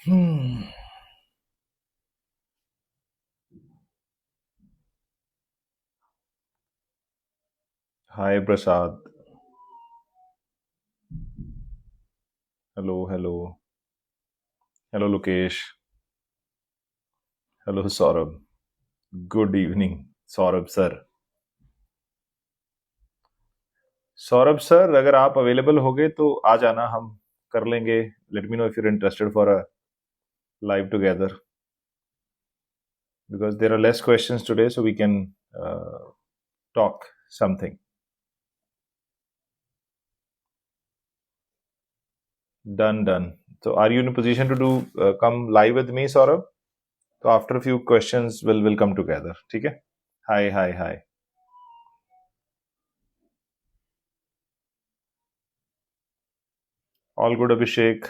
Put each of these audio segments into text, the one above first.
Hmm. Hi Prasad. Hello, hello. Hello Lokesh. Hello Saurabh. Good evening, Saurabh sir. Saurabh sir, अगर आप available होगे तो आ जाना, हम कर लेंगे. Late me know if you're interested for a live together because there are less questions today, so we can talk something. Done. So are you in a position to do come live with me, Saurabh? So after a few questions, we'll come together. ठीक है? Hi. All good, Abhishek.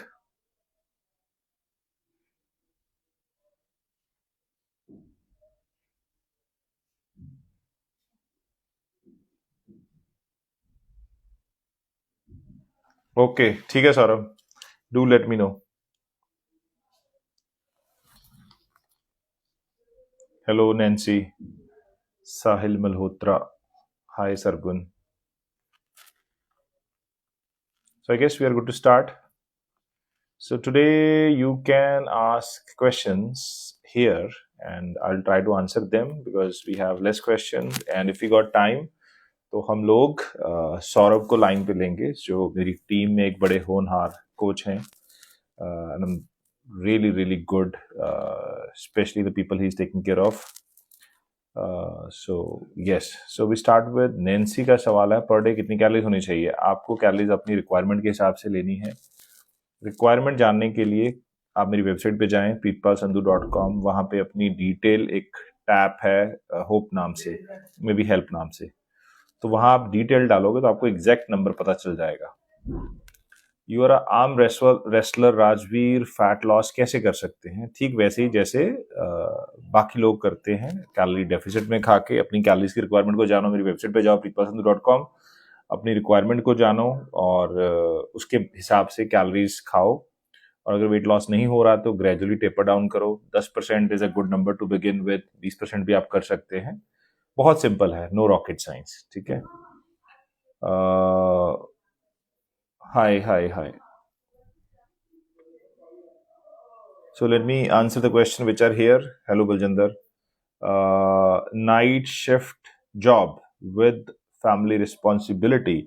Okay, ठीक है Saurabh. Do let me know. Hello Nancy. Sahil Malhotra. Hi Sargun. So I guess we are good to start. So today you can ask questions here and I'll try to answer them because we have less questions, and if we got time तो हम लोग सौरभ को line पे लेंगे, जो मेरी team में एक बड़े होनहार कोच हैं, and I'm really good, especially the people he's taking care of. So yes, so we start with Nancy का सवाल है, पर डे कितनी कैलोरीज होनी चाहिए? आपको कैलोरीज अपनी रिक्वायरमेंट के हिसाब से लेनी है. रिक्वायरमेंट जानने के लिए आप मेरी वेबसाइट पे जाएं preetpalsandhu.com. वहाँ पे अपनी डिटेल एक टैब है होप नाम से, मे बी हेल्प नाम से, तो वहाँ आप डिटेल डालोगे तो आपको एग्जैक्ट नंबर पता चल जाएगा. You are arm wrestler Rajveer, fat loss कैसे कर सकते हैं? ठीक वैसे ही जैसे बाकी लोग करते हैं, कैलोरी डेफिसिट में खा के. अपनी कैलोरीज की रिक्वायरमेंट को जानो, मेरी वेबसाइट पे जाओ preetpalsandhu.com, अपनी रिक्वायरमेंट को जानो और उसके हिसाब से कैलोरीज खाओ. और अगर वेट लॉस नहीं हो रहा तो ग्रेजुअली टेपर डाउन करो. 10% is a good number two begin with. 20% भी आप कर सकते हैं. बहुत सिंपल है, नो रॉकेट साइंस. ठीक है. हाय. So let me answer the question which are here. Hello Baljinder. Night shift job with family responsibility.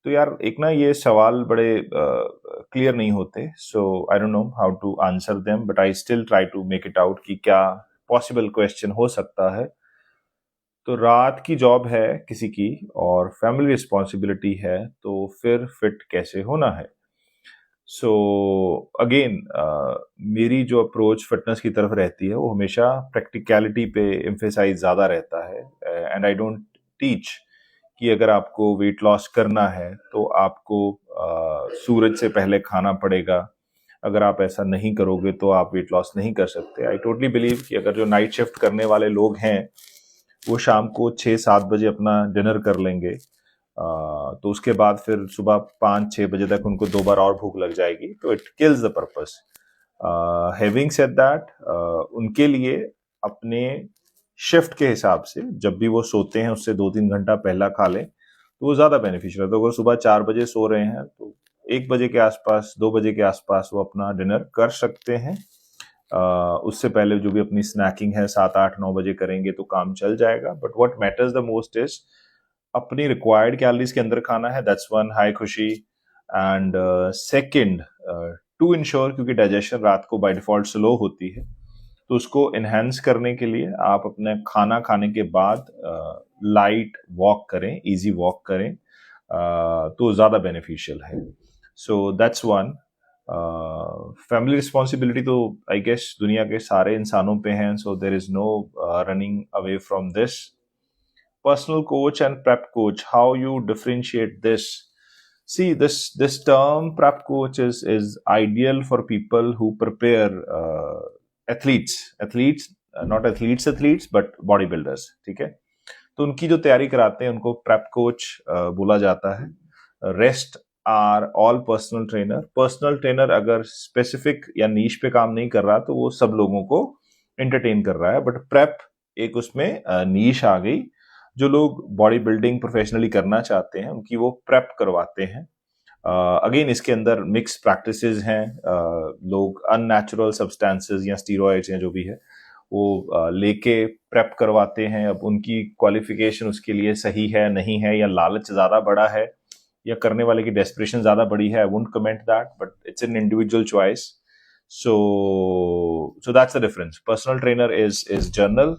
तो यार एक ना ये सवाल बड़े क्लियर नहीं होते. So I don't know how to answer them, but I still try to make it out कि क्या पॉसिबल क्वेश्चन हो सकता है. तो रात की जॉब है किसी की और फैमिली रिस्पॉन्सिबिलिटी है, तो फिर फिट कैसे होना है? सो अगेन मेरी जो अप्रोच फिटनेस की तरफ रहती है वो हमेशा प्रैक्टिकलिटी पे एम्फेसाइज ज़्यादा रहता है. एंड आई डोंट टीच कि अगर आपको वेट लॉस करना है तो आपको सूरज से पहले खाना पड़ेगा. अगर आप ऐसा नहीं करोगे तो आप वेट लॉस नहीं कर सकते. आई टोटली बिलीव कि अगर जो नाइट शिफ्ट करने वाले लोग हैं वो शाम को 6-7 बजे अपना डिनर कर लेंगे, तो उसके बाद फिर सुबह 5-6 बजे तक उनको 2 बार और भूख लग जाएगी, तो it kills the purpose. Having said that, उनके लिए अपने शिफ्ट के हिसाब से जब भी वो सोते हैं उससे 2-3 घंटा पहला खा लें तो वो ज़्यादा बेनिफिशियल है. तो अगर सुबह 4 बजे सो रहे हैं तो 1 बजे के आसपास, 2 बजे के आसपास वो अपना डिनर कर सकते हैं. उससे पहले जो भी अपनी स्नैकिंग है 7-8-9 बजे करेंगे तो काम चल जाएगा. But what matters the most is अपनी रिक्वायर्ड कैलोरीज के अंदर खाना है. That's one. हाई खुशी. एंड सेकंड, टू इंश्योर, क्योंकि डाइजेशन रात को बाय डिफॉल्ट स्लो होती है, तो उसको इनहेंस करने के लिए आप अपने खाना खाने के बाद लाइट वॉक करें, इजी वॉक करें, तो ज़्यादा बेनिफिशियल है. So that's one. Family responsibility तो आई गेस दुनिया के सारे इंसानों पे हैं, so there is no running away from this. Personal coach and prep coach, how you differentiate this? See, this term prep coach is ideal for people who prepare athletes, not athletes but bodybuilders. ठीक है. तो उनकी जो तैयारी कराते हैं उनको prep coach बोला जाता है. Rest are all personal trainer अगर स्पेसिफिक या नीश पे काम नहीं कर रहा तो वो सब लोगों को एंटरटेन कर रहा है, बट प्रेप एक उसमें नीश आ गई। जो लोग बॉडी बिल्डिंग प्रोफेशनली करना चाहते हैं उनकी वो प्रेप करवाते हैं। अगेन इसके अंदर मिक्स प्रैक्टिसेस हैं, लोग अननेचुरल सब्सटेंसेस या स्टीरॉइड्स या जो भी है वो लेके प्रेप करवाते हैं। अब उनकी क्वालिफिकेशन उसके लिए सही है नहीं है, या लालच ज्यादा बड़ा है, या करने वाले की डेस्परेशन ज्यादा बड़ी है, I won't comment that, but it's an individual choice. so that's the difference. Personal trainer is journal,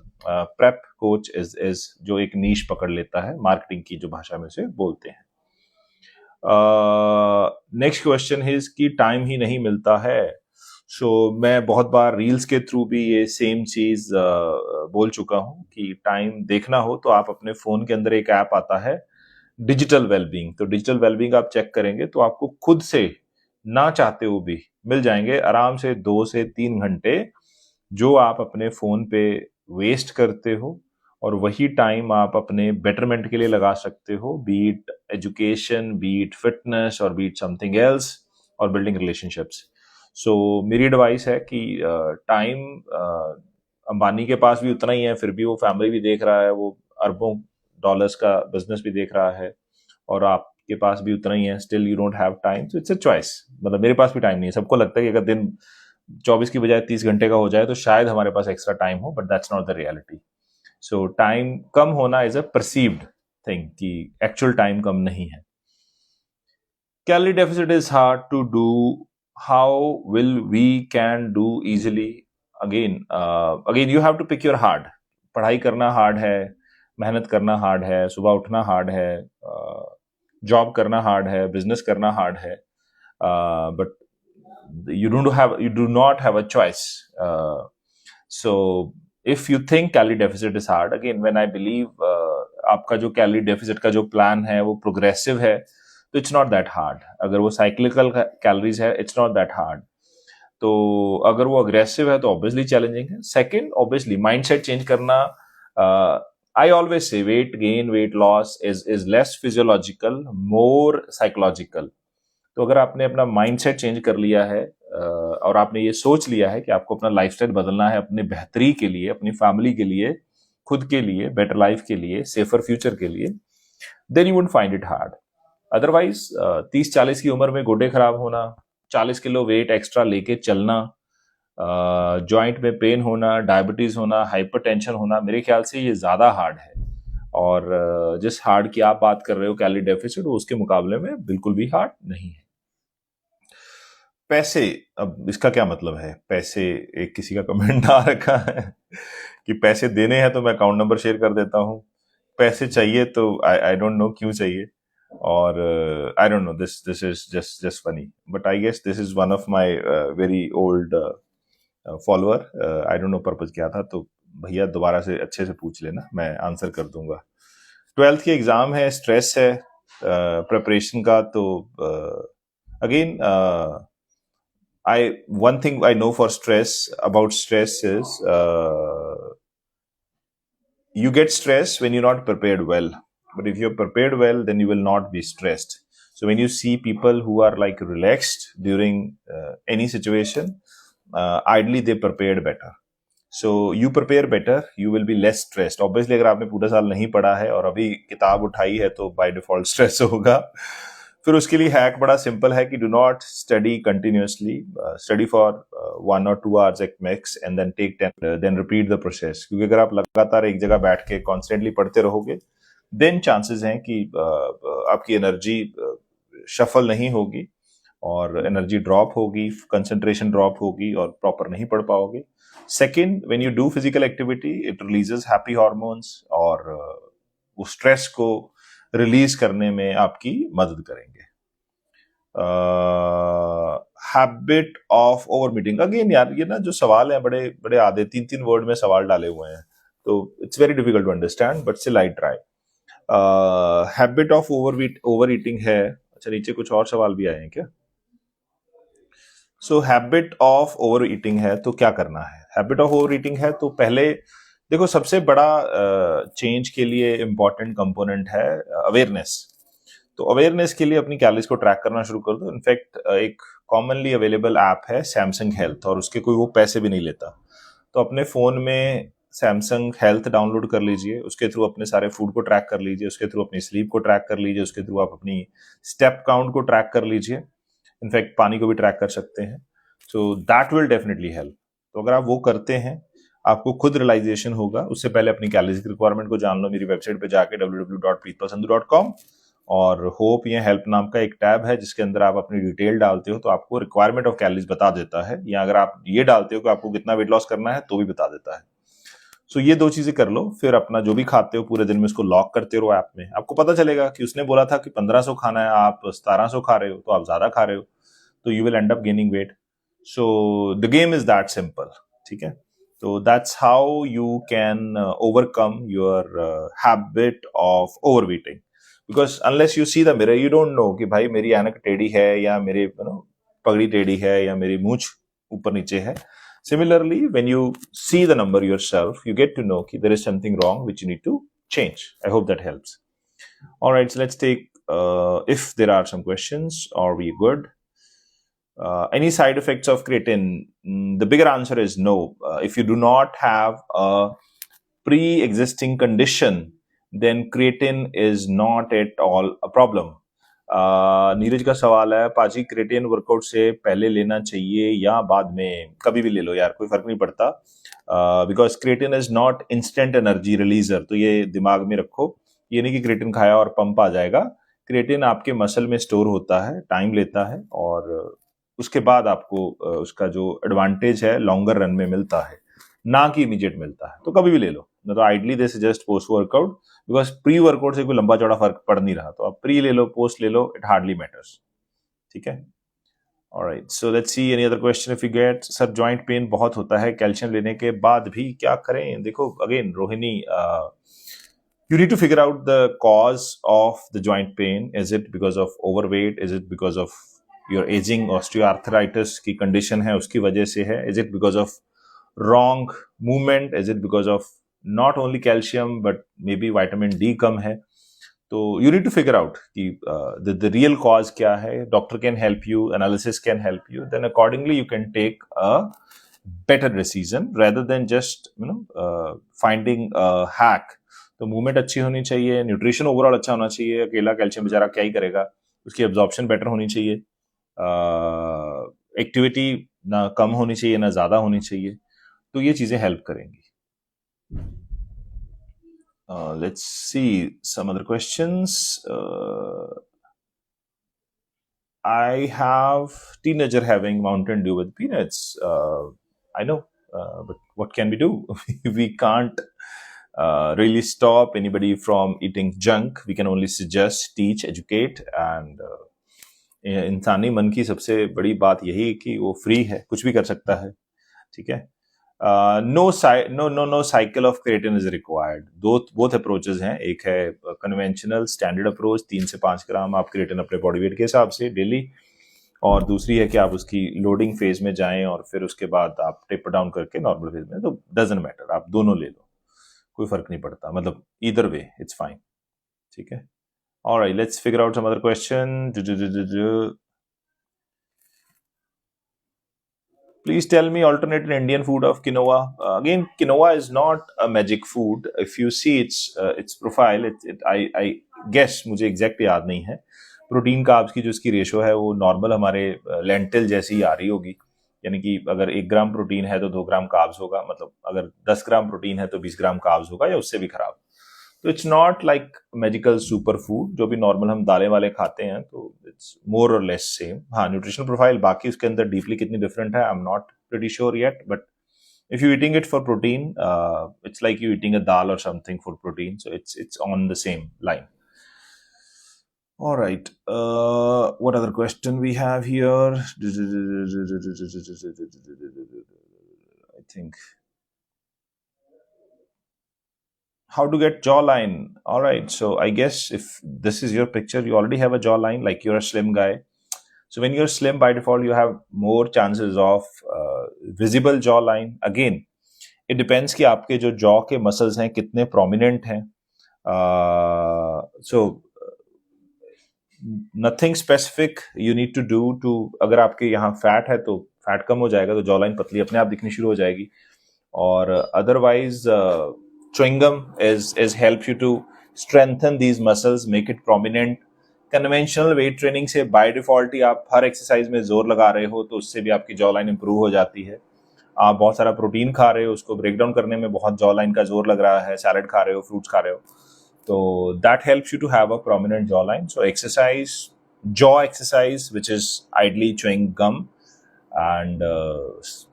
prep coach is जो एक नीश पकड़ लेता है मार्केटिंग की जो भाषा में उसे बोलते हैं। नेक्स्ट क्वेश्चन है कि टाइम ही नहीं मिलता है। मैं बहुत बार रील्स के थ्रू भी ये सेम चीज बोल चुका हूं कि टाइम देखना हो तो आप अपने फोन के अंदर एक ऐप आता है डिजिटल वेलबींग, तो डिजिटल वेलबींग आप चेक करेंगे तो आपको खुद से ना चाहते हुए भी मिल जाएंगे आराम से 2 से 3 घंटे जो आप अपने फोन पे वेस्ट करते हो, और वही टाइम आप अपने बेटरमेंट के लिए लगा सकते हो, बीट एजुकेशन, बीट फिटनेस, और बीट समथिंग एल्स, और बिल्डिंग रिलेशनशिप्स। मेरी एडवाइस है कि टाइम अंबानी के पास भी उतना ही है, फिर भी वो फैमिली भी देख रहा है, वो अरबों डॉलर्स का बिजनेस भी देख रहा है, और आपके पास भी उतना ही है, still you don't have time. So it's a choice. मतलब मेरे पास भी टाइम नहीं है, सबको लगता है कि अगर दिन 24 की बजाय 30 घंटे का हो जाए तो शायद हमारे पास एक्स्ट्रा टाइम हो, but that's not the reality. So time कम होना इज अ परसीव्ड थिंग, कि एक्चुअल टाइम कम नहीं है। Calorie deficit is hard to do, how will we can do easily? Again you have to pick your hard. पढ़ाई करना hard है, मेहनत करना हार्ड है, सुबह उठना हार्ड है, जॉब करना हार्ड है, बिजनेस करना हार्ड है, but you do not have a choice. So if you think calorie deficit is hard, again when I believe आपका जो कैलोरी डेफिसिट का जो प्लान है वो प्रोग्रेसिव है तो इट्स नॉट दैट हार्ड। अगर वो साइक्लिकल कैलोरीज है इट्स नॉट दैट हार्ड। तो अगर वो अग्रेसिव है तो ऑब्वियसली चैलेंजिंग है। सेकंड, ऑब्वियसली माइंडसेट चेंज करना। I always say weight gain, weight loss is less physiological, more psychological. तो अगर आपने अपना माइंडसेट चेंज कर लिया है और आपने ये सोच लिया है कि आपको अपना लाइफस्टाइल बदलना है अपने बेहतरी के लिए, अपनी फैमिली के लिए, खुद के लिए, बेटर लाइफ के लिए, सेफर फ्यूचर के लिए, then you wouldn't find it hard. Otherwise 30-40 की उम्र में गोडे खराब होना, 40 किलो वेट एक्स्ट्रा लेके चलना, जॉइंट में पेन होना, डायबिटीज होना, हाइपरटेंशन होना, मेरे ख्याल से ये ज्यादा हार्ड है। और जिस हार्ड की आप बात कर रहे हो कैलोरी डेफिसिट, वो उसके मुकाबले में बिल्कुल भी हार्ड नहीं है। पैसे, अब इसका क्या मतलब है? पैसे, एक किसी का कमेंट आ रखा है कि पैसे देने हैं तो मैं अकाउंट नंबर शेयर कर देता हूँ, पैसे चाहिए तो आई डोंट नो क्यों चाहिए, और I don't know, this is just funny, but I guess this is one of my very old follower. I don't know purpose क्या था, तो भैया दोबारा से अच्छे से पूछ लेना, मैं आंसर कर दूंगा। 12th की एग्जाम है, स्ट्रेस है प्रिपरेशन का, तो again one thing I know about stress is you get stressed when you're not prepared well. But if you're prepared well, then you will not be stressed. So when you see people who are like relaxed during any situation, ideally they prepared better. So you prepare better, you will be less stressed. Obviously अगर आपने पूरा साल नहीं पढ़ा है और अभी किताब उठाई है तो by default stress होगा। फिर उसके लिए हैक बड़ा सिंपल है कि do not study continuously, study for 1 or 2 hours at max and then take 10, then repeat the process. क्योंकि अगर आप लगातार एक जगह बैठ के कॉन्स्टेंटली पढ़ते रहोगे देन चांसेस हैं कि आपकी एनर्जी शफल नहीं होगी और एनर्जी ड्रॉप होगी, कंसंट्रेशन ड्रॉप होगी और प्रॉपर नहीं पढ़ पाओगे। Second, when you do physical activity it releases happy hormones और वो स्ट्रेस को रिलीज करने में आपकी मदद करेंगे। Habit of over meeting, again यार ये ना जो सवाल है बड़े बड़े आधे 3-3 वर्ड में सवाल डाले हुए हैं, तो it's very difficult to understand, but still I try. Habit of over eating है। अच्छा, नीचे कुछ और सवाल भी आए हैं क्या? सो हैबिट ऑफ ओवर ईटिंग है तो क्या करना है? हैबिट ऑफ ओवर ईटिंग है तो पहले देखो, सबसे बड़ा चेंज के लिए इंपॉर्टेंट कंपोनेंट है अवेयरनेस। तो अवेयरनेस के लिए अपनी कैलोरीज को ट्रैक करना शुरू कर दो. इनफैक्ट एक कॉमनली अवेलेबल ऐप है सैमसंग हेल्थ, और उसके कोई वो पैसे भी नहीं लेता. तो अपने फोन में सैमसंग हेल्थ डाउनलोड कर लीजिए, उसके थ्रू अपने सारे फूड को ट्रैक कर लीजिए, उसके थ्रू अपनी स्लीप को ट्रैक कर लीजिए, उसके थ्रू आप अपनी स्टेप काउंट को ट्रैक कर लीजिए. इनफैक्ट पानी को भी ट्रैक कर सकते हैं. So that will definitely help. तो अगर आप वो करते हैं, आपको खुद रियलाइजेशन होगा. उससे पहले अपनी कैलोरीज की रिक्वायरमेंट को जान लो मेरी वेबसाइट पे जाके www.preetpasandhu.com. और होप ये हेल्प नाम का एक टैब है जिसके अंदर आप अपनी डिटेल डालते हो तो आपको रिक्वायरमेंट ऑफ कैलोरीज बता देता है, या अगर आप ये डालते हो कि आपको कितना वेट लॉस करना है तो भी बता देता है. सो ये दो चीजें कर लो. फिर अपना जो भी खाते हो पूरे दिन में उसको लॉक करते रहो ऐप में. आपको पता चलेगा कि उसने बोला था कि 1500 खाना है, आप 1700 खा रहे हो, तो आप ज्यादा खा रहे हो, तो you will end up gaining weight. So the game is that simple. ठीक है. तो that's how you can overcome your habit of overeating. Because unless you see the mirror you don't know कि भाई मेरी ऐनक टेढ़ी है, या मेरे पगड़ी टेढ़ी है, या मेरी मूंछ ऊपर नीचे है. Similarly, when you see the number yourself, you get to know that there is something wrong which you need to change. I hope that helps. All right, so let's take if there are some questions. Are we good? Any side effects of creatine? The bigger answer is no. If you do not have a pre-existing condition, then creatine is not at all a problem. Neeraj का सवाल है, पाजी creatine workout से पहले लेना चाहिए या बाद में? कभी भी ले लो यार, कोई फर्क नहीं पड़ता. Because creatine is not instant energy releaser. तो ये दिमाग में रखो. ये नहीं कि क्रेटिन खाया और पंप आ जाएगा. क्रेटिन आपके मसल में स्टोर होता है, टाइम लेता है, और उसके बाद आपको उसका जो एडवांटेज है लॉन्गर रन में मिलता है, ना कि इमीडिएट मिलता है. तो कभी भी ले लो. तो ideally they suggest post workout, because pre workout से कोई लंबा चौड़ा फर्क पड़ नहीं रहा. तो आप प्री ले लो, पोस्ट ले लो, इट हार्डली मैटर्स. ठीक है. Alright, so let's see any other question if you get. Sir joint pain बहुत होता है कैल्शियम लेने के बाद भी, क्या करें? देखो again Rohini, you need to figure out the cause of the joint pain. Is it because of overweight? Is it because of your aging osteoarthritis की condition है उसकी वजह से है? Is it because of wrong movement? Is it because of not only calcium but maybe vitamin D कम है? तो you need to figure out कि the real cause क्या है. Doctor can help you, analysis can help you. Then accordingly you can take a better decision rather than just finding a hack. तो movement अच्छी होनी चाहिए, nutrition overall अच्छा होना चाहिए. अकेला कैल्शियम बेचारा क्या ही करेगा, उसकी एब्जॉर्प्शन बेटर होनी चाहिए. एक्टिविटी ना कम होनी चाहिए ना ज्यादा होनी चाहिए. तो ये चीजें हेल्प करेंगी. Let's see some other questions. I have teenager having Mountain Dew with peanuts. I know, but what can we do? We can't really stop anybody from eating junk. We can only suggest, teach, educate, and इंसानी मन की सबसे बड़ी बात यही कि वो free है, कुछ भी कर सकता है. ठीक है. No cycle of creatine is required. Both approaches हैं. एक है कन्वेंशनल स्टैंडर्ड अप्रोच, 3 से 5 ग्राम आप क्रेटिन अपने बॉडी वेट के हिसाब से डेली, और दूसरी है कि आप उसकी लोडिंग फेज में जाएं और फिर उसके बाद आप टेपर डाउन करके नॉर्मल फेज में. तो डजंट मैटर, आप दोनों ले लो, कोई फर्क नहीं पड़ता. मतलब ईदर वे इट्स फाइन. ठीक है. Alright, let's figure out some other question. Please tell me alternate Indian food of quinoa. Again, quinoa is not a magic food. If you see its profile, I guess, मुझे exact याद नहीं है. Protein carbs की जो इसकी ratio है वो normal हमारे लेंटिल जैसी ही आ रही होगी. यानी कि अगर 1 ग्राम प्रोटीन है तो 2 ग्राम कार्ब्स होगा. मतलब अगर 10 ग्राम प्रोटीन है तो 20 ग्राम कार्ब्स होगा, या उससे भी खराब. तो it's not like medical super food जो भी नॉर्मल हम दालें वाले खाते हैं. तो इट्स मोर और लेस सेम. हाँ, न्यूट्रिशन प्रोफाइल बाकी उसके अंदर डीपली कितनी डिफरेंट है, I am not pretty sure yet, but if you're eating it for protein, it's like you eating a dal or something for protein, so it's on the same line. All right, what other question we have here? I think how to get jawline. All right, so I guess if this is your picture, you already have a jawline, like you're a slim guy. So when you're slim, by default, you have more chances of visible jawline. Again, it depends कि आपके जो jaw के muscles हैं कितने prominent हैं. So nothing specific you need to do to, अगर आपके यहाँ फैट है तो फैट कम हो जाएगा, तो जॉ लाइन पतली अपने आप दिखनी शुरू हो जाएगी. और otherwise chewing gum is help you to strengthen these muscles, make it prominent. Conventional weight training से बाय डिफॉल्ट ही आप हर एक्सरसाइज में जोर लगा रहे हो, तो उससे भी आपकी जॉ लाइन इंप्रूव हो जाती है. आप बहुत सारा प्रोटीन खा रहे हो, उसको ब्रेक डाउन करने में बहुत जॉ लाइन का जोर लग रहा है, सैलड खा रहे हो, फ्रूट्स खा रहे हो, तो that helps you to have a prominent jawline. So exercise, jaw exercise, which is ideally chewing gum and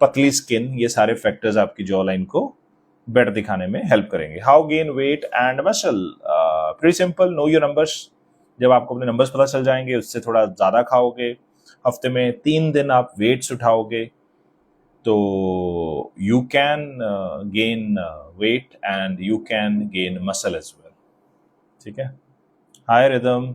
पतली स्किन, ये सारे फैक्टर्स आपकी जॉ लाइन को बेटर दिखाने में हेल्प करेंगे. How gain weight and muscle? Pretty simple, know your numbers. जब आपको अपने नंबर्स पता चल जाएंगे, उससे थोड़ा ज़्यादा खाओगे, हफ्ते में 3 दिन आप वेट्स उठाओगे, तो you can gain weight and you can gain muscle as well. ठीक है. Hi Rhythm.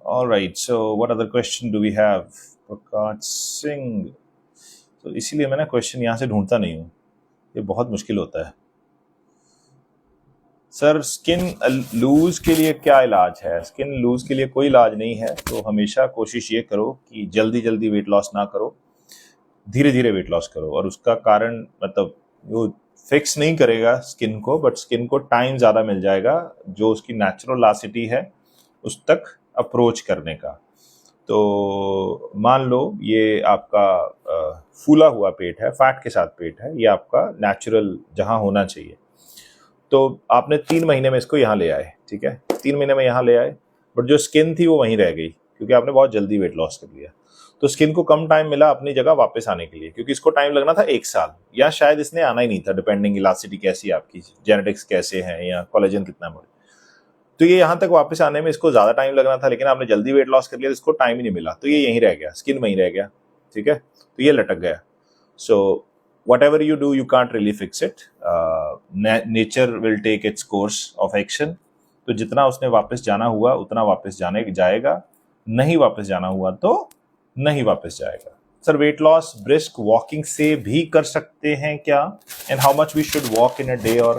All right, so what other question do we have? Prakash Singh. तो इसीलिए मैं ना क्वेश्चन यहाँ से ढूंढता नहीं हूँ, ये बहुत मुश्किल होता है. सर, स्किन लूज के लिए क्या इलाज है? स्किन लूज के लिए कोई इलाज नहीं है. तो हमेशा कोशिश ये करो कि जल्दी जल्दी वेट लॉस ना करो, धीरे धीरे वेट लॉस करो. और उसका कारण, मतलब वो फिक्स नहीं करेगा स्किन को, बट स्किन को टाइम ज़्यादा मिल जाएगा जो उसकी नेचुरल लासिटी है उस तक अप्रोच करने का. तो मान लो ये आपका फूला हुआ पेट है, फैट के साथ पेट है, ये आपका नेचुरल जहाँ होना चाहिए. तो आपने 3 महीने में इसको यहाँ ले आए, ठीक है, 3 महीने में यहाँ ले आए, बट जो स्किन थी वो वहीं रह गई क्योंकि आपने बहुत जल्दी वेट लॉस कर लिया. तो स्किन को कम टाइम मिला अपनी जगह वापस आने के लिए, क्योंकि इसको टाइम लगना था 1 साल, या शायद इसने आना ही नहीं था, डिपेंडिंग इलास्टिसिटी कैसी आपकी, जेनेटिक्स कैसे हैं, या कोलेजन कितना बड़ा. तो ये यहाँ तक वापस आने में इसको ज़्यादा टाइम लगना था, लेकिन आपने जल्दी वेट लॉस कर लिया तो इसको टाइम ही नहीं मिला, तो ये यहीं रह गया, स्किन वहीं रह गया. ठीक है, तो ये लटक गया. सो whatever you do, you can't really fix it. Nature will take its course of action. तो जितना उसने वापस जाना हुआ उतना वापस जाएगा, नहीं वापस जाना हुआ तो नहीं वापस जाएगा. Sir, weight loss brisk walking से भी कर सकते हैं क्या? And how much we should walk in a day और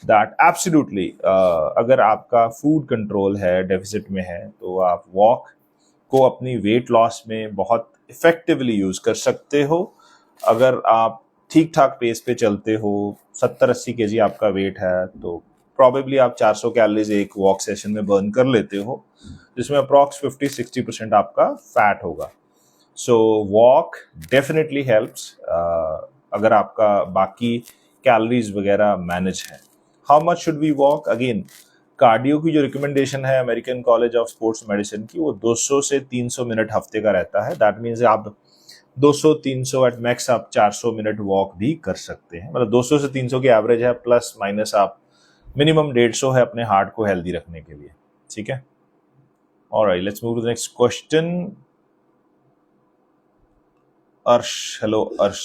दैट? एब्सोल्युटली. अगर आपका फूड कंट्रोल है, डेफिसिट में है, तो आप वॉक को अपनी वेट लॉस में बहुत इफेक्टिवली यूज कर सकते हो. अगर आप ठीक ठाक पेस पे चलते हो, 70-80 kg आपका वेट है, तो प्रॉबेबली आप 400 कैलोरीज एक वॉक सेशन में बर्न कर लेते हो, जिसमें अप्रॉक्स 50-60% आपका फैट होगा. सो वॉक डेफिनेटली हेल्प्स अगर आपका बाकी कैलोरीज वगैरह मैनेज है. How much should we walk? Again, cardio की जो रिकमेंडेशन है American college of sports medicine की, वो 200 से 300 मिनट हफ्ते का रहता है. दैट मीन्स आप 200-300 एट मैक्स आप 400 मिनट वॉक भी कर सकते हैं. मतलब 200 से 300 की एवरेज है, प्लस माइनस आप मिनिमम 150 है अपने हार्ट को हेल्दी रखने के लिए. ठीक है. Alright, let's move to the next question. Arsh, hello Arsh.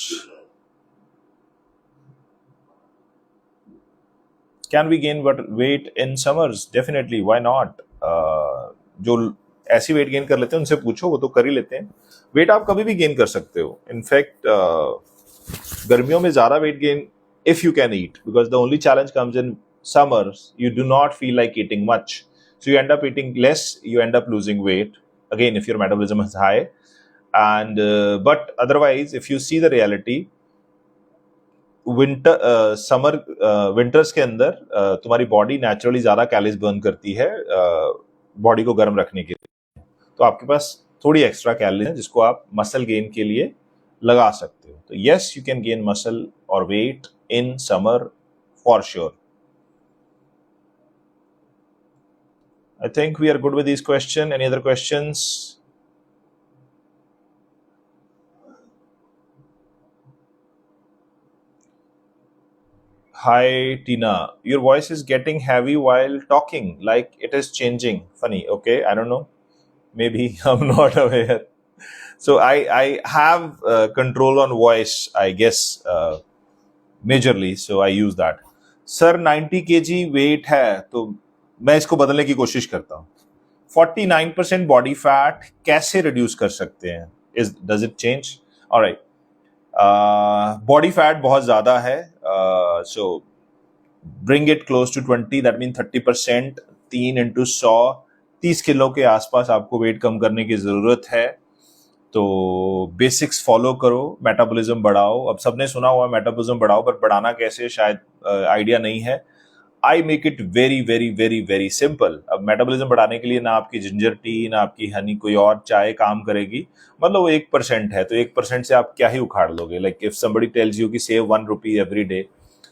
Can we gain weight in summers? Definitely, why not. जो ऐसी वेट गेन कर लेते हैं उनसे पूछो, वो तो कर ही लेते हैं. वेट आप कभी भी गेन कर सकते हो. इनफैक्ट गर्मियों में ज्यादा weight gain if you can eat, because the only challenge comes in summers, you do not feel like eating much, so you and up eating less, you end up losing weight again if your metabolism is high. And but otherwise, if you see the reality, winters के अंदर तुम्हारी body naturally ज्यादा calories burn करती है body को गर्म रखने के लिए. तो आपके पास थोड़ी एक्स्ट्रा कैलोरीज है जिसको आप मसल गेन के लिए लगा सकते हो. तो yes, you can gain muscle और weight in summer for sure. I think we are good with these questions. Any other questions? Hi Tina, your voice is getting heavy while talking, like it is changing. Funny. Okay, I don't know. Maybe I'm not aware. So I have control on voice, I guess, majorly. So I use that. Sir, 90 kg weight है, तो मैं इसको बदलने की कोशिश करता हूँ. 49% body fat कैसे रिड्यूस कर सकते हैं? Does it change? All right. Body fat बहुत ज़्यादा है, so bring it close to 20, that mean 30%, 3 × 100, 30 kilo के आसपास आपको वेट कम करने की ज़रूरत है। तो बेसिक्स फॉलो करो, मेटाबॉलिज्म बढ़ाओ। अब सबने सुना हुआ मेटाबॉलिज्म बढ़ाओ, पर बढ़ाना कैसे शायद आइडिया नहीं है। I make it very very very very simple. अब मेटाबॉलिज्म बढ़ाने के लिए ना आपकी जिंजर टी, ना आपकी हनी, कोई और चाय काम करेगी। मतलब वो 1% है, तो 1% से आप क्या ही उखाड़ लोगे। Like if somebody tells you कि सेव 1 रुपी एवरी डे,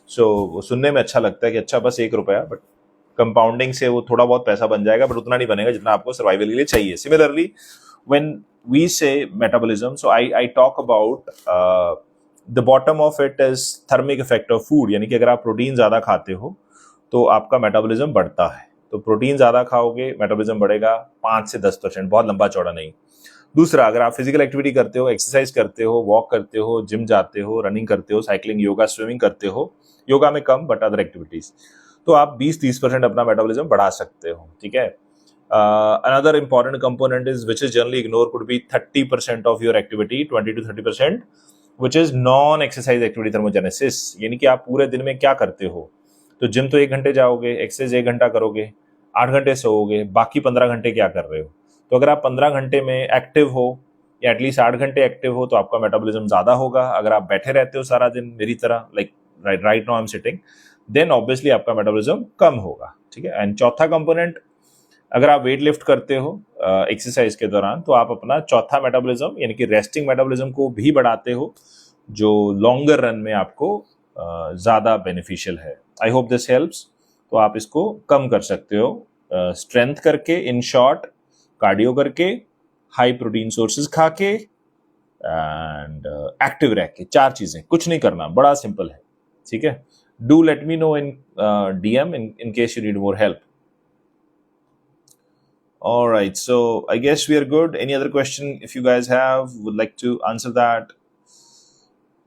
सो सुनने में अच्छा लगता है कि अच्छा बस 1 रुपया, बट कंपाउंडिंग से वो थोड़ा बहुत पैसा बन जाएगा, बट उतना नहीं बनेगा जितना आपको सर्वाइवल के लिए चाहिए। Similarly when we say metabolism, so I talk about the bottom of it is thermic effect of food, यानी कि अगर आप प्रोटीन ज़्यादा खाते हो तो आपका मेटाबॉलिज्म बढ़ता है। तो प्रोटीन ज़्यादा खाओगे, मेटाबॉलिज्म बढ़ेगा 5 से 10%, बहुत लंबा चौड़ा नहीं। दूसरा, अगर आप फिजिकल एक्टिविटी करते हो, एक्सरसाइज करते हो, वॉक करते हो, जिम जाते हो, रनिंग करते हो, साइकिलिंग, योगा, स्विमिंग करते हो, योगा में कम बट अदर एक्टिविटीज, तो आप 20-30% अपना मेटाबॉलिज्म बढ़ा सकते हो। ठीक है। Another important component is, which is generally ignored, could be 30% of your activity, 20 to 30%, which is non-exercise activity thermogenesis, यानी कि आप पूरे दिन में क्या करते हो। तो जिम तो 1 घंटे जाओगे, एक्सरसाइज 1 घंटा करोगे, 8 घंटे सोओगे, बाकी 15 घंटे क्या कर रहे हो। तो अगर आप 15 घंटे में एक्टिव हो, या एटलीस्ट 8 घंटे एक्टिव हो, तो आपका मेटाबॉलिज्म ज़्यादा होगा। अगर आप बैठे रहते हो सारा दिन मेरी तरह, like right now I am sitting, then obviously आपका मेटाबॉलिज्म कम होगा। ठीक है। एंड चौथा कंपोनेंट, अगर आप वेट लिफ्ट करते हो एक्सरसाइज के दौरान, तो आप अपना चौथा मेटाबॉलिज्म यानी कि रेस्टिंग मेटाबॉलिज्म को भी बढ़ाते हो, जो लॉन्गर रन में आपको ज़्यादा बेनिफिशियल है। I hope this helps. तो आप इसको कम कर सकते हो स्ट्रेंथ करके, इन शॉर्ट कार्डियो करके, हाई प्रोटीन सोर्सेज खा के, एंड एक्टिव रह के। 4 चीज़ें, कुछ नहीं करना, बड़ा सिंपल है। ठीक है। Do let me no in DM in case you need more help. All right, so I guess we are good. Any other question if you guys would like to answer that?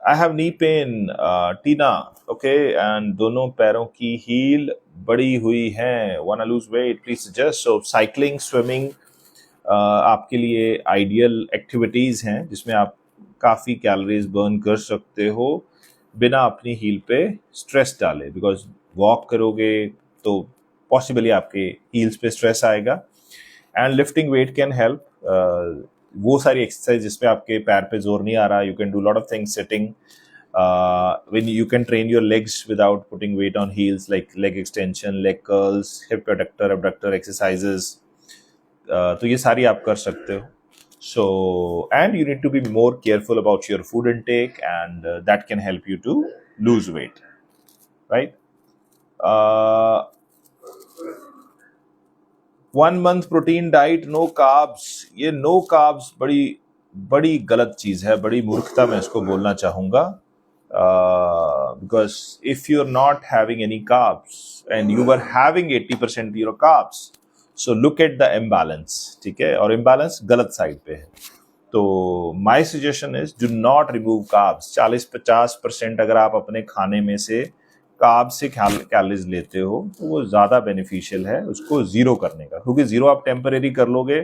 I have knee pain, Tina. Okay, and दोनों पैरों की heal बड़ी हुई हैं. Wanna lose weight? Please suggest. So cycling, swimming आपके लिए ideal activities हैं जिसमें आप काफ़ी कैलोरीज बर्न कर सकते हो बिना अपनी हील पे स्ट्रेस डाले। बिकॉज वॉक करोगे तो पॉसिबली आपके हील्स पे स्ट्रेस आएगा। And lifting wait can help. वो सारी एक्सरसाइज जिसमें आपके पैर पे जोर नहीं आ रहा, you can do lot of things sitting, when you can train your legs without putting weight on heels, like leg extension, leg curls, hip adductor, abductor exercises. तो ये सारी आप कर सकते हो। So, and you need to be more careful about your food intake, and that can help you to lose weight, right? 1 month protein diet, no carbs. ये no carbs बड़ी बड़ी गलत चीज़ है, बड़ी मूर्खता मैं इसको बोलना चाहूँगा। Because if you're not having any carbs and you were having 80% your carbs, so look at the imbalance. ठीक है। और imbalance गलत साइड पे है। तो my suggestion is do not remove carbs. 40-50% अगर आप अपने खाने में से कार्ब से कैलोरीज लेते हो तो वो ज़्यादा बेनिफिशियल है उसको ज़ीरो करने का, क्योंकि ज़ीरो आप टेम्परेरी कर लोगे।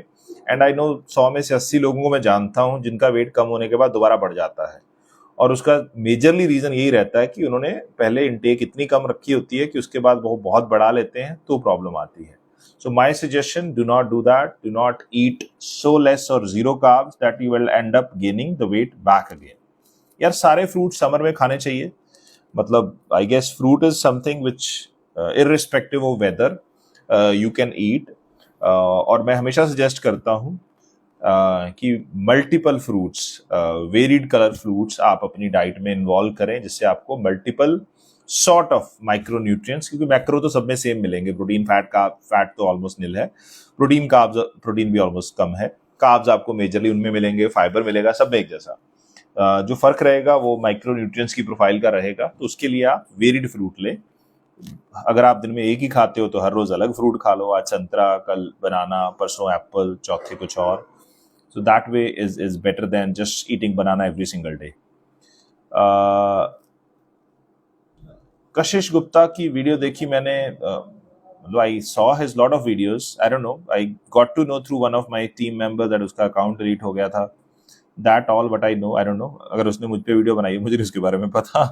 एंड आई नो 100 में से 80 लोगों को मैं जानता हूँ जिनका वेट कम होने के बाद दोबारा बढ़ जाता है, और उसका मेजरली रीज़न यही रहता है कि उन्होंने पहले इनटेक इतनी कम रखी होती है कि उसके बाद वो बहुत बढ़ा लेते हैं, तो प्रॉब्लम आती है। So my suggestion, do not do that, do not eat so less और zero carbs that you will end up gaining the weight back again. यार सारे फ्रूट समर में खाने चाहिए। मतलब I guess fruit is something which irrespective of whether you can eat. और मैं हमेशा सजेस्ट करता हूँ कि multiple fruits, varied colour fruits आप अपनी डाइट में इन्वॉल्व करें, जिससे आपको multiple sort of micro nutrients, क्योंकि मैक्रो तो सब में सेम मिलेंगे, प्रोटीन फैट तो ऑलमोस्ट निल है, प्रोटीन भी ऑलमोस्ट कम है, कार्ब्स आपको मेजरली उनमें मिलेंगे, फाइबर मिलेगा, सब में एक जैसा। जो फर्क रहेगा वो माइक्रो न्यूट्रिएंट्स की प्रोफाइल का रहेगा। तो उसके लिए आप वेरिड फ्रूट लें। अगर आप दिन में एक ही खाते हो तो हर रोज अलग फ्रूट खा लो, आज संतरा, कल बनाना, परसों एप्पल, चौथे कुछ और। So that way is better than just eating banana every single day. कशिश गुप्ता की वीडियो देखी मैंने, I saw his lot of videos. I don't know, I got to know through one of my team members that उसका account delete हो गया था। That all what I know, I don't no, अगर उसने मुझ पे वीडियो बनाई है मुझे नहीं उसके बारे में पता.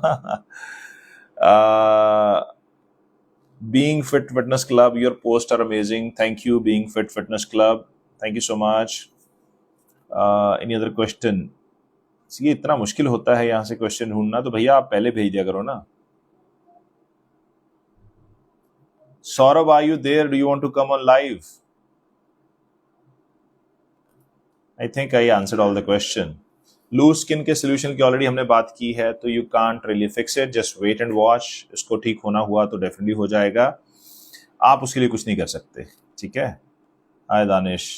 Being Fit Fitness Club, your posts are amazing. Thank you, Being Fit Fitness Club. Thank you so much. Any other question? ये इतना मुश्किल होता है यहाँ से क्वेश्चन ढूंढना, तो भैया आप पहले भेज दिया करो ना. Saurabh, are you there? Do you want to come on live? I think I answered all the question. Loose skin के सोल्यूशन की ऑलरेडी हमने बात की है, तो you can't really fix it, just wait and watch. इसको ठीक होना हुआ तो डेफिनेटली हो जाएगा, आप उसके लिए कुछ नहीं कर सकते. ठीक है. Hi Danish.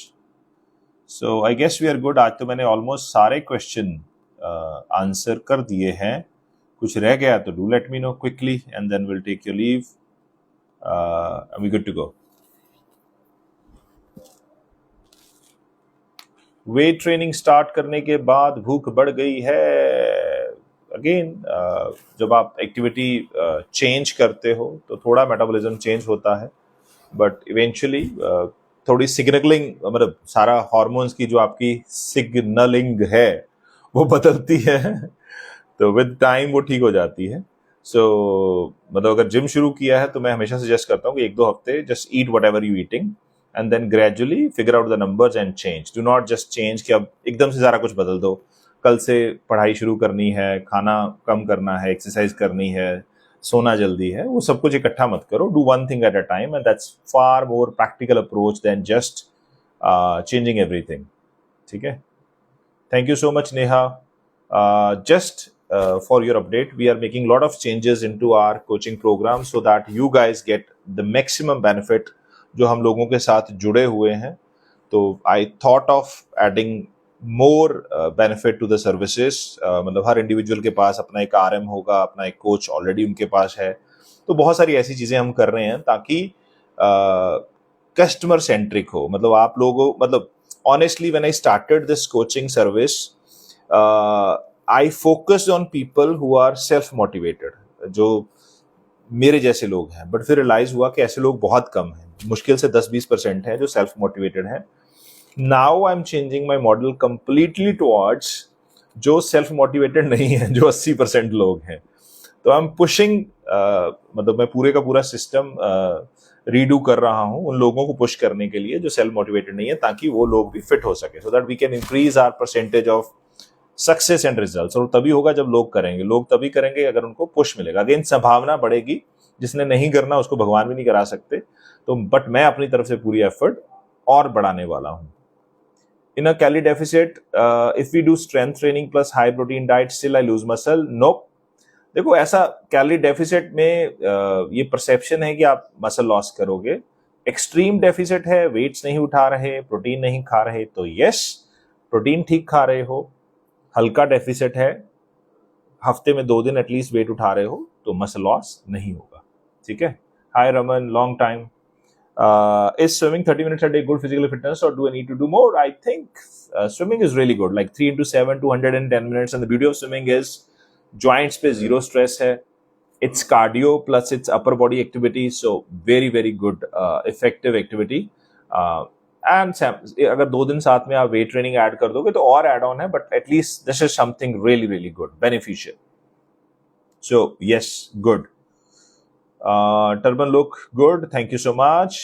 So I guess we are good. आज तो मैंने ऑलमोस्ट सारे क्वेश्चन आंसर कर दिए हैं. कुछ रह गया तो do let me know quickly and then will take your leave. We good to go. Weight training start करने के बाद भूख बढ़ गई है. अगेन जब आप एक्टिविटी चेंज करते हो तो थोड़ा मेटाबॉलिज्म चेंज होता है, बट इवेंचुअली थोड़ी सिग्नलिंग, मतलब सारा हार्मोन्स की जो आपकी सिग्नलिंग है वो बदलती है. तो विद टाइम वो ठीक हो जाती है. सो मतलब अगर जिम शुरू किया है तो मैं हमेशा सजेस्ट करता हूँ कि 1-2 हफ्ते just eat what ever you eating and then gradually figure out the numbers and change. Do not just change कि अब एकदम से सारा कुछ बदल दो. कल से पढ़ाई शुरू करनी है, खाना कम करना है, एक्सरसाइज करनी है, सोना जल्दी है, वो सब कुछ इकट्ठा मत करो. Do one thing at a time, and that's far more practical approach than just changing everything. ठीक है. Thank you so much, Neha. Just for your update, we are making a lot of changes into our coaching program so that you guys get the maximum benefit जो हम लोगों के साथ जुड़े हुए हैं. तो I thought of adding more benefit to the services. मतलब हर इंडिविजुअल के पास अपना एक RM होगा, अपना एक कोच ऑलरेडी उनके पास है. तो बहुत सारी ऐसी चीजें हम कर रहे हैं ताकि कस्टमर सेंट्रिक हो. मतलब आप लोगों, मतलब honestly when I started this coaching service, I focused on people who are self motivated, जो मेरे जैसे लोग हैं. बट फिर रियलाइज हुआ कि ऐसे लोग बहुत कम हैं, मुश्किल से 10-20% है जो सेल्फ मोटिवेटेड है. Now I am changing my model completely towards जो सेल्फ मोटिवेटेड नहीं है, जो 80% लोग हैं. तो आई एम पुशिंग, मतलब मैं पूरे का पूरा सिस्टम रीडू कर रहा हूं उन लोगों को पुश करने के लिए जो सेल्फ मोटिवेटेड नहीं है, ताकि वो लोग भी फिट हो सके, so that we can increase our percentage of success and results. और तभी होगा जब लोग करेंगे. लोग तभी करेंगे अगर उनको पुश मिलेगा. अगेन संभावना बढ़ेगी. जिसने नहीं करना उसको भगवान भी नहीं करा सकते. तो बट मैं अपनी तरफ से पूरी एफर्ट और बढ़ाने वाला हूं. In a calorie deficit, if we do strength training plus high protein diet still I lose muscle, no. देखो, ऐसा कैलोरी डेफिसिट में ये परसेप्शन है कि आप मसल लॉस करोगे. एक्सट्रीम डेफिसिट है, वेट्स नहीं उठा रहे, प्रोटीन नहीं खा रहे, तो यस, प्रोटीन ठीक खा रहे हो. हल्का डेफिसिट है, हफ्ते में 2 दिन एटलीस्ट वेट उठा रहे हो, तो मसल लॉस नहीं होगा. ठीक है. Hi Raman, long time. Is swimming 30 minutes a day good physical fitness, or do I need to do more? I think swimming is really good, like 3 into 7, 210 minutes. And the beauty of swimming is joints पे zero stress है. It's cardio plus it's upper body activity, so very very good effective activity. And अगर 2 दिन साथ में आप weight training add कर दोगे तो और एड ऑन है, but at least this is something really really good, beneficial. So yes, good. Turban look good, thank you so much.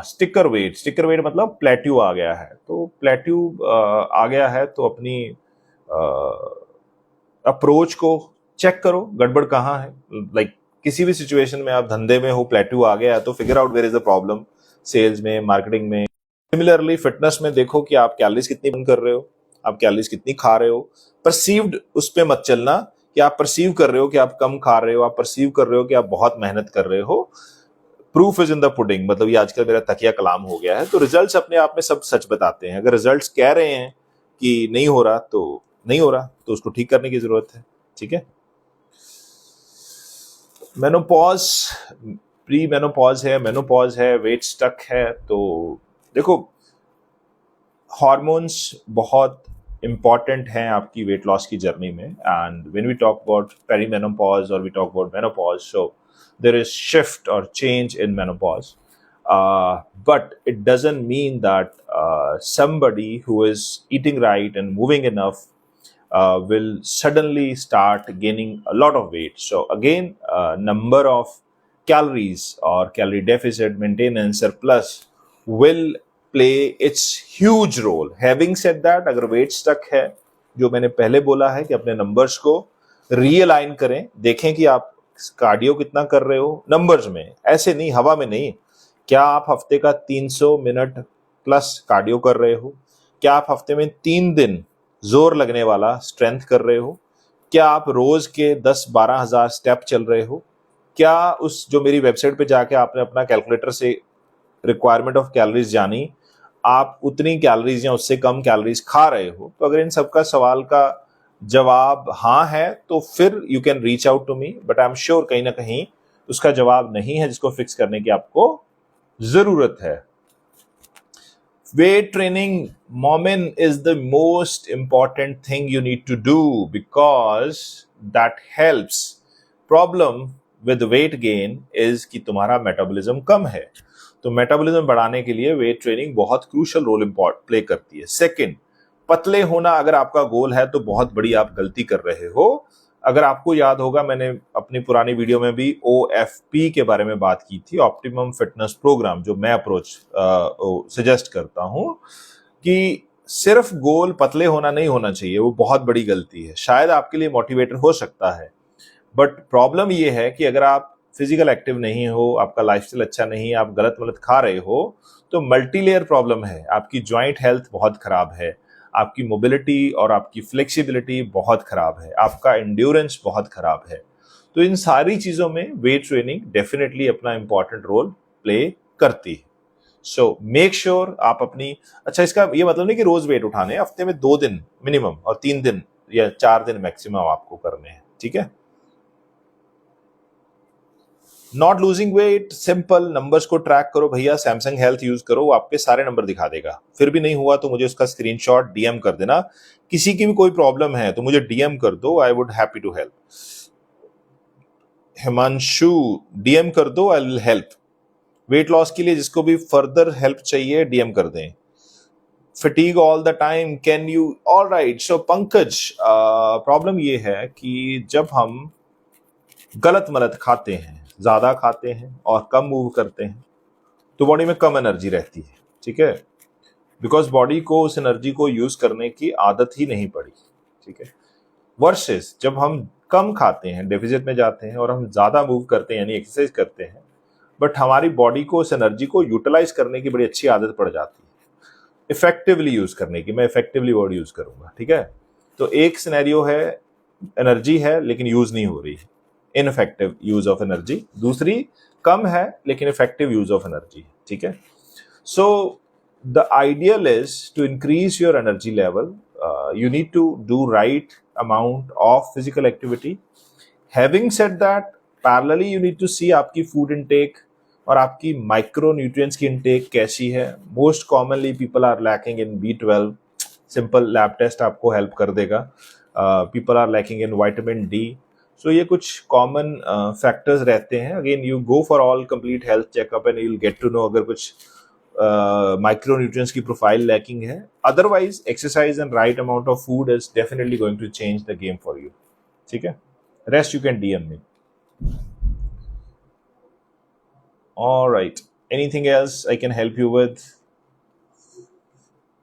Sticker weight मतलब प्लेट्यू आ गया है. तो प्लेट्यू आ गया है तो अपनी अप्रोच को चेक करो, गड़बड़ कहाँ है. लाइक किसी भी सिचुएशन में आप धंधे में हो, प्लेट्यू आ गया है तो figure out where is the problem. Sales में, मार्केटिंग में. सिमिलरली फिटनेस में देखो कि आप कैलोरीज कितनी बर्न कर रहे हो, आप कैलोरीज कितनी खा रहे हो. परसीव्ड उस पे मत चलना कि आप परसीव कर रहे हो कि आप कम खा रहे हो, आप परसीव कर रहे हो कि आप बहुत मेहनत कर रहे हो. Proof is in the pudding. मतलब ये आजकल मेरा तकिया कलाम हो गया है. तो रिजल्ट्स अपने आप में सब सच बताते हैं. अगर रिजल्ट्स कह रहे हैं कि नहीं हो रहा तो नहीं हो रहा, तो उसको ठीक करने की जरूरत है. ठीक है. मेनोपॉज, प्री मेनोपॉज है, वेट स्टक है. तो देखो, हार्मोन्स बहुत इंपॉर्टेंट हैं आपकी वेट लॉस की जर्नी में. And when we talk about perimenopause और we talk about menopause, so there is shift और change in menopause. But it doesn't mean that somebody who is eating right and moving enough will suddenly start gaining a lot of weight. So again, number of calories or calorie deficit, maintenance, surplus will play its huge role. Having said that, अगर weight stuck है, जो मैंने पहले बोला है कि अपने numbers को रीअलाइन करें, देखें कि आप कार्डियो कितना कर रहे हो नंबर्स में, ऐसे नहीं, हवा में नहीं. क्या आप हफ्ते का 300 मिनट प्लस कार्डियो कर रहे हो? क्या आप हफ्ते में 3 दिन जोर लगने वाला स्ट्रेंथ कर रहे हो? क्या आप रोज के 10-12 हजार स्टेप चल रहे हो? क्या उस जो मेरी वेबसाइट पे जाके आपने अपना कैलकुलेटर से रिक्वायरमेंट ऑफ कैलोरीज जानी, आप उतनी कैलोरीज या उससे कम कैलोरीज खा रहे हो? तो अगर इन सबका सवाल का जवाब हाँ है तो फिर you can reach out to me, but I am sure कहीं ना कहीं उसका जवाब नहीं है जिसको फिक्स करने की आपको जरूरत है. Weight training, Momin, is the most important thing you need to do because that helps. Problem with weight gain is कि तुम्हारा मेटाबॉलिज्म कम है, तो मेटाबॉलिज्म बढ़ाने के लिए वेट ट्रेनिंग बहुत क्रूशियल रोल प्ले करती है. सेकंड, पतले होना अगर आपका गोल है तो बहुत बड़ी आप गलती कर रहे हो. अगर आपको याद होगा, मैंने अपनी पुरानी वीडियो में भी OFP के बारे में बात की थी, ऑप्टिमम फिटनेस प्रोग्राम, जो मैं अप्रोच सजेस्ट करता हूं कि सिर्फ गोल पतले होना नहीं होना चाहिए, वो बहुत बड़ी गलती है. शायद आपके लिए मोटिवेटर हो सकता है, बट प्रॉब्लम ये है कि अगर आप फिजिकल एक्टिव नहीं हो, आपका लाइफस्टाइल अच्छा नहीं है, आप गलत मलत खा रहे हो, तो मल्टीलेयर प्रॉब्लम है. आपकी जॉइंट हेल्थ बहुत खराब है, आपकी मोबिलिटी और आपकी फ्लेक्सिबिलिटी बहुत खराब है, आपका एंड्योरेंस बहुत खराब है. तो इन सारी चीजों में वेट ट्रेनिंग डेफिनेटली अपना इंपॉर्टेंट रोल प्ले करती है. सो मेक श्योर आप अपनी, अच्छा इसका ये मतलब नहीं कि रोज वेट उठाने, हफ्ते में 2 दिन मिनिमम और 3 दिन या 4 दिन मैक्सिमम आपको करने हैं. ठीक है. Not losing weight, simple, numbers को ट्रैक करो भैया. सैमसंग हेल्थ यूज करो, वो आपके सारे नंबर दिखा देगा. फिर भी नहीं हुआ तो मुझे उसका स्क्रीनशॉट डीएम कर देना. किसी की भी कोई प्रॉब्लम है तो मुझे डीएम कर दो, I would happy to help. Himanshu, DM कर दो, I will help. Weight loss के लिए जिसको भी फर्दर हेल्प चाहिए डीएम कर दें. Fatigue all the time, can you, all right. So Pankaj, problem ये है कि जब हम गलत मलत खाते हैं, ज्यादा खाते हैं और कम मूव करते हैं, तो बॉडी में कम एनर्जी रहती है. ठीक है, बिकॉज बॉडी को उस एनर्जी को यूज करने की आदत ही नहीं पड़ी. ठीक है. वर्सेस जब हम कम खाते हैं, डेफिसिट में जाते हैं, और हम ज्यादा मूव करते हैं यानी एक्सरसाइज करते हैं, बट हमारी बॉडी को उस एनर्जी को यूटिलाइज करने की बड़ी अच्छी आदत पड़ जाती है, इफेक्टिवली यूज करने की. मैं इफेक्टिवली वर्ड यूज करूंगा. ठीक है. तो एक सिनेरियो है, एनर्जी है लेकिन यूज नहीं हो रही, इनफेक्टिव यूज ऑफ एनर्जी. दूसरी, कम है लेकिन इफेक्टिव यूज ऑफ एनर्जी. ठीक है. So the ideal is to increase your energy level. You need to do right amount of physical activity. Having said that, parallelly you need to see आपकी food intake और आपकी micronutrients की intake कैसी है. Most commonly people are lacking in B12. Simple lab test आपको help कर देगा. People are lacking in vitamin D. So ये कुछ common factors रहते हैं. Again, you go for all complete health checkup and you'll get to know अगर कुछ micronutrients की प्रोफाइल लैकिंग है. Otherwise exercise and right amount of food is definitely going to change the game for you. ठीक है. Rest you can DM me. Alright, anything else I can help you with?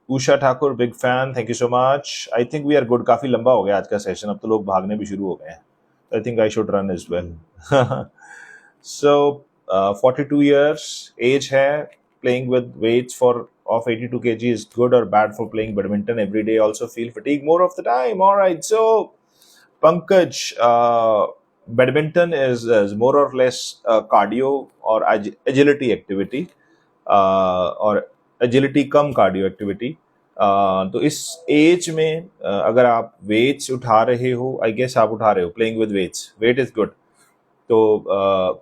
Usha Thakur, big fan, thank you so much. I think we are good. काफी लंबा हो गया आज का session, अब तो लोग भागने भी शुरू हो गए हैं. I think I should run as well. So 42 years age है. Playing with weights of 82 kg is good or bad for playing badminton every day? Also feel fatigue more of the time. All right. So, Pankaj, badminton is more or less cardio or agility activity, or agility come cardio activity. तो इस as में अगर आप weights उठा रहे हो, I guess आप उठा रहे हो, playing with weights, weight is good. तो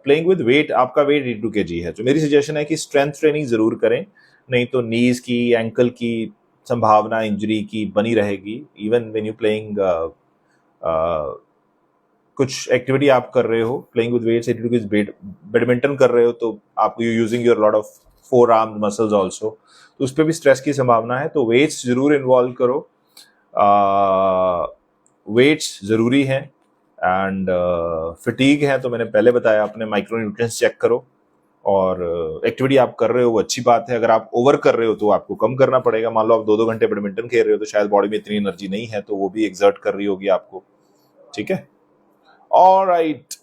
प्लेइंग विद वेट, आपका वेट 82 kg है, तो मेरी सजेशन है कि स्ट्रेंथ ट्रेनिंग जरूर करें, नहीं तो नीज की, एंकल की संभावना इंजरी की बनी रहेगी. इवन व्हेन यू प्लेइंग कुछ एक्टिविटी आप कर रहे हो, playing with weights 82 kg, badminton कर रहे हो, तो आप you using your lot of forearm muscles also, तो उस पर भी स्ट्रेस की संभावना है। तो वेट्स जरूर इन्वॉल्व करो, वेट्स जरूरी है। एंड फिटीग है तो मैंने पहले बताया, अपने माइक्रोन्यूट्रिएंट्स चेक करो, और एक्टिविटी आप कर रहे हो वो अच्छी बात है। अगर आप ओवर कर रहे हो तो आपको कम करना पड़ेगा। मान लो आप 2-2 घंटे बैडमिंटन खेल रहे हो तो शायद बॉडी में इतनी एनर्जी नहीं है, तो वो भी एक्सर्ट कर रही होगी आपको, ठीक है। Alright,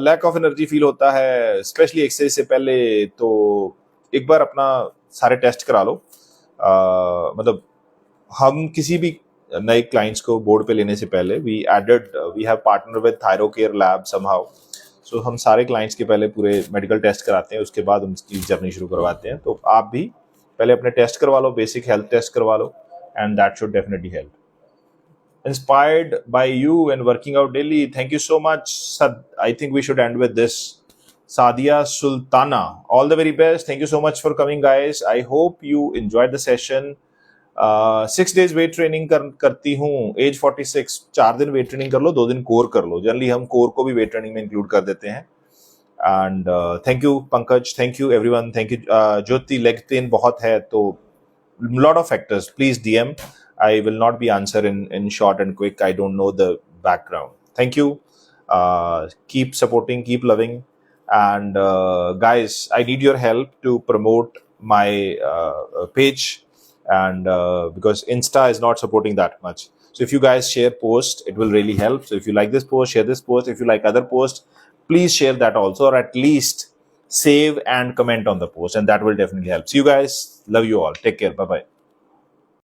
lack of energy feel होता है स्पेशली एक्सरसाइज से पहले, तो एक बार अपना सारे टेस्ट करा लो। मतलब हम किसी भी नए क्लाइंट्स को बोर्ड पे लेने से पहले we have partner with Thyrocare lab somehow, so हम सारे क्लाइंट्स के पहले पूरे मेडिकल टेस्ट कराते हैं, उसके बाद उनकी जर्नी शुरू करवाते हैं। तो आप भी पहले अपने टेस्ट करवा लो, बेसिक हेल्थ टेस्ट करवा लो, and that should definitely help. Inspired by you and working out daily. Thank you so much. I think we should end with this. Sadia Sultana, all the very best. Thank you so much for coming, guys. I hope you enjoyed the session. 6 days weight training करती हूँ, as 46। 4 दिन weight training कर लो, 2 दिन core कर लो। Generally हम core को भी weight training में इंक्लूड कर देते हैं। And thank you Pankaj, thank you everyone, thank you Jyoti. Leg pain बहुत है तो lot of factors, please DM. I will not be answer in short and quick. I don't know the background. Thank you. Keep supporting, keep loving, and guys, I need your help to promote my page, and because Insta is not supporting that much. So if you guys share post, it will really help. So if you like this post, share this post. If you like other posts, please share that also, or at least save and comment on the post, and that will definitely help. See you guys. Love you all. Take care. Bye bye.